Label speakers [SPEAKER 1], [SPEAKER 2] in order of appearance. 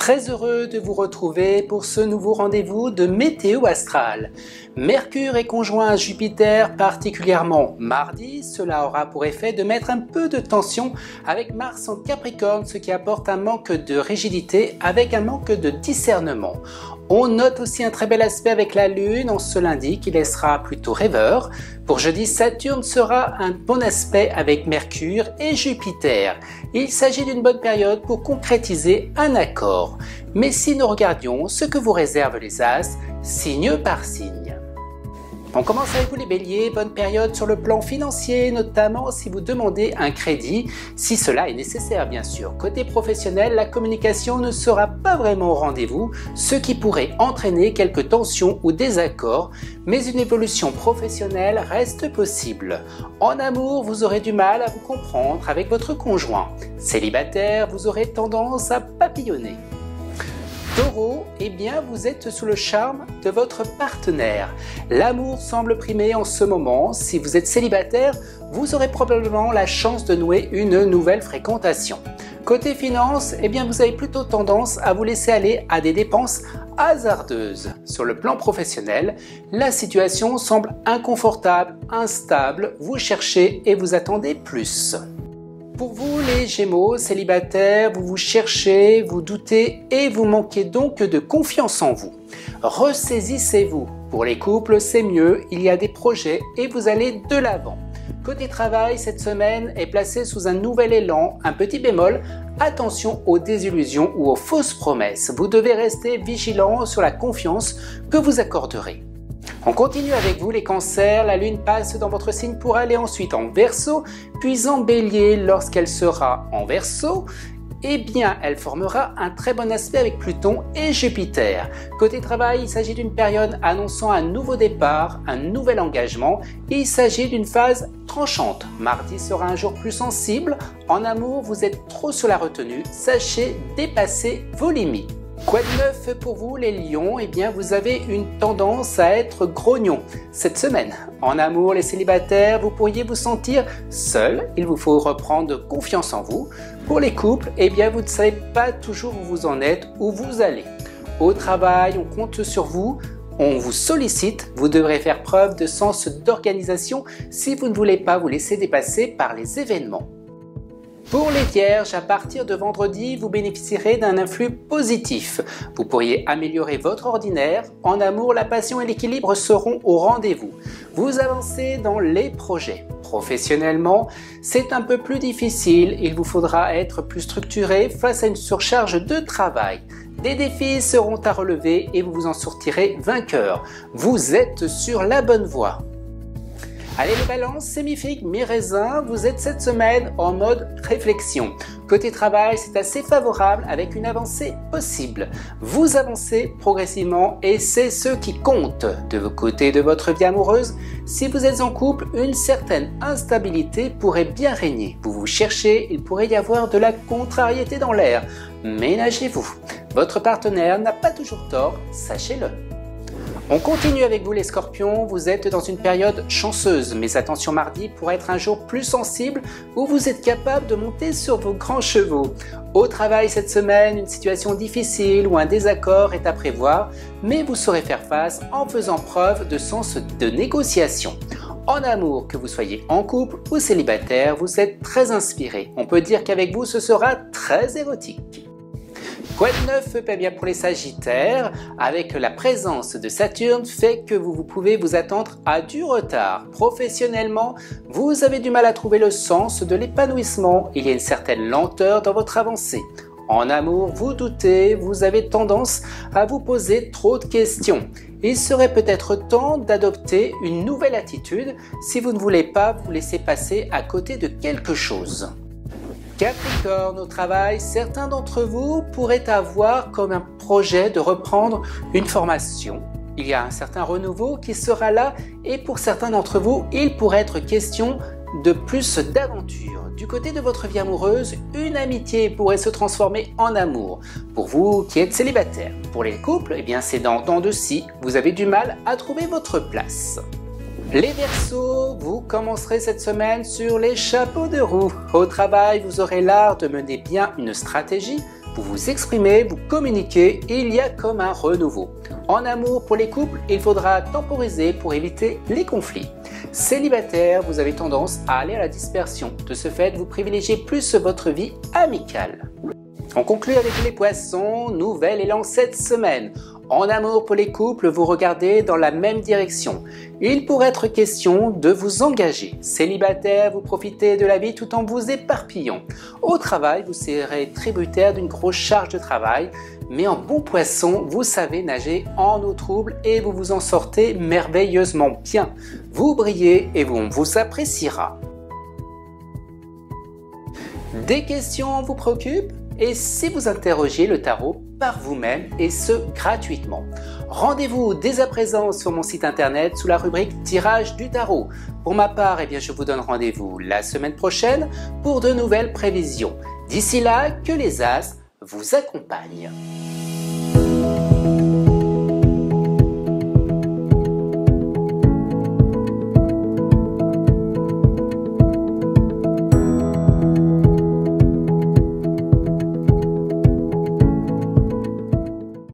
[SPEAKER 1] Très heureux de vous retrouver pour ce nouveau rendez-vous de météo astrale. Mercure est conjoint à Jupiter, particulièrement mardi. Cela aura pour effet de mettre un peu de tension avec Mars en Capricorne, ce qui apporte un manque de rigidité avec un manque de discernement. On note aussi un très bel aspect avec la Lune en ce lundi qui laissera plutôt rêveur. Pour jeudi, Saturne sera un bon aspect avec Mercure et Jupiter. Il s'agit d'une bonne période pour concrétiser un accord. Mais si nous regardions ce que vous réservent les astres, signe par signe. On commence avec vous les béliers, bonne période sur le plan financier, notamment si vous demandez un crédit, si cela est nécessaire bien sûr. Côté professionnel, la communication ne sera pas vraiment au rendez-vous, ce qui pourrait entraîner quelques tensions ou désaccords, mais une évolution professionnelle reste possible. En amour, vous aurez du mal à vous comprendre avec votre conjoint. Célibataire, vous aurez tendance à papillonner. Taureau, eh bien vous êtes sous le charme de votre partenaire. L'amour semble primer en ce moment. Si vous êtes célibataire, vous aurez probablement la chance de nouer une nouvelle fréquentation. Côté finance, eh bien vous avez plutôt tendance à vous laisser aller à des dépenses hasardeuses. Sur le plan professionnel, la situation semble inconfortable, instable, vous cherchez et vous attendez plus. Pour vous les Gémeaux, célibataires, vous vous cherchez, vous doutez et vous manquez donc de confiance en vous. Ressaisissez-vous. Pour les couples, c'est mieux, il y a des projets et vous allez de l'avant. Côté travail, cette semaine est placée sous un nouvel élan, un petit bémol, attention aux désillusions ou aux fausses promesses. Vous devez rester vigilant sur la confiance que vous accorderez. On continue avec vous les cancers, la lune passe dans votre signe pour aller ensuite en Verseau, puis en Bélier. Lorsqu'elle sera en Verseau, eh bien elle formera un très bon aspect avec Pluton et Jupiter. Côté travail, il s'agit d'une période annonçant un nouveau départ, un nouvel engagement. Il s'agit d'une phase tranchante. Mardi sera un jour plus sensible. En amour, vous êtes trop sur la retenue, sachez dépasser vos limites. Quoi de neuf pour vous les lions? Eh bien vous avez une tendance à être grognon cette semaine. En amour les célibataires, vous pourriez vous sentir seul, il vous faut reprendre confiance en vous. Pour les couples, eh bien vous ne savez pas toujours où vous en êtes, où vous allez. Au travail, on compte sur vous, on vous sollicite, vous devrez faire preuve de sens d'organisation si vous ne voulez pas vous laisser dépasser par les événements. Pour les vierges, à partir de vendredi, vous bénéficierez d'un influx positif. Vous pourriez améliorer votre ordinaire. En amour, la passion et l'équilibre seront au rendez-vous. Vous avancez dans les projets. Professionnellement, c'est un peu plus difficile. Il vous faudra être plus structuré face à une surcharge de travail. Des défis seront à relever et vous vous en sortirez vainqueur. Vous êtes sur la bonne voie. Allez les balances, sémifiques, mi-raisin, vous êtes cette semaine en mode réflexion. Côté travail, c'est assez favorable avec une avancée possible. Vous avancez progressivement et c'est ce qui compte. De vos côtés de votre vie amoureuse, si vous êtes en couple, une certaine instabilité pourrait bien régner. Vous vous cherchez, il pourrait y avoir de la contrariété dans l'air. Ménagez-vous. Votre partenaire n'a pas toujours tort, sachez-le. On continue avec vous les scorpions, vous êtes dans une période chanceuse, mais attention mardi pourrait être un jour plus sensible où vous êtes capable de monter sur vos grands chevaux. Au travail cette semaine, une situation difficile ou un désaccord est à prévoir, mais vous saurez faire face en faisant preuve de sens de négociation. En amour, que vous soyez en couple ou célibataire, vous êtes très inspiré. On peut dire qu'avec vous ce sera très érotique. Quoi de neuf bien pour les sagittaires, avec la présence de Saturne fait que vous pouvez vous attendre à du retard. Professionnellement, vous avez du mal à trouver le sens de l'épanouissement, il y a une certaine lenteur dans votre avancée. En amour, vous doutez, vous avez tendance à vous poser trop de questions. Il serait peut-être temps d'adopter une nouvelle attitude si vous ne voulez pas vous laisser passer à côté de quelque chose. Capricorne, au travail, certains d'entre vous pourraient avoir comme un projet de reprendre une formation. Il y a un certain renouveau qui sera là et pour certains d'entre vous, il pourrait être question de plus d'aventure. Du côté de votre vie amoureuse, une amitié pourrait se transformer en amour. Pour vous qui êtes célibataire, pour les couples, eh bien c'est dans de scie, vous avez du mal à trouver votre place. Les Verseaux, vous commencerez cette semaine sur les chapeaux de roue. Au travail, vous aurez l'art de mener bien une stratégie. Vous vous exprimez, vous communiquez et il y a comme un renouveau. En amour pour les couples, il faudra temporiser pour éviter les conflits. Célibataire, vous avez tendance à aller à la dispersion. De ce fait, vous privilégiez plus votre vie amicale. On conclut avec les poissons, nouvel élan cette semaine. En amour pour les couples, vous regardez dans la même direction. Il pourrait être question de vous engager. Célibataire, vous profitez de la vie tout en vous éparpillant. Au travail, vous serez tributaire d'une grosse charge de travail. Mais en bon poisson, vous savez nager en eau trouble et vous vous en sortez merveilleusement bien. Vous brillez et on vous appréciera. Des questions vous préoccupent? Et si vous interrogez le tarot par vous-même et ce gratuitement. Rendez-vous dès à présent sur mon site internet sous la rubrique tirage du tarot. Pour ma part, je vous donne rendez-vous la semaine prochaine pour de nouvelles prévisions. D'ici là, que les astres vous accompagnent.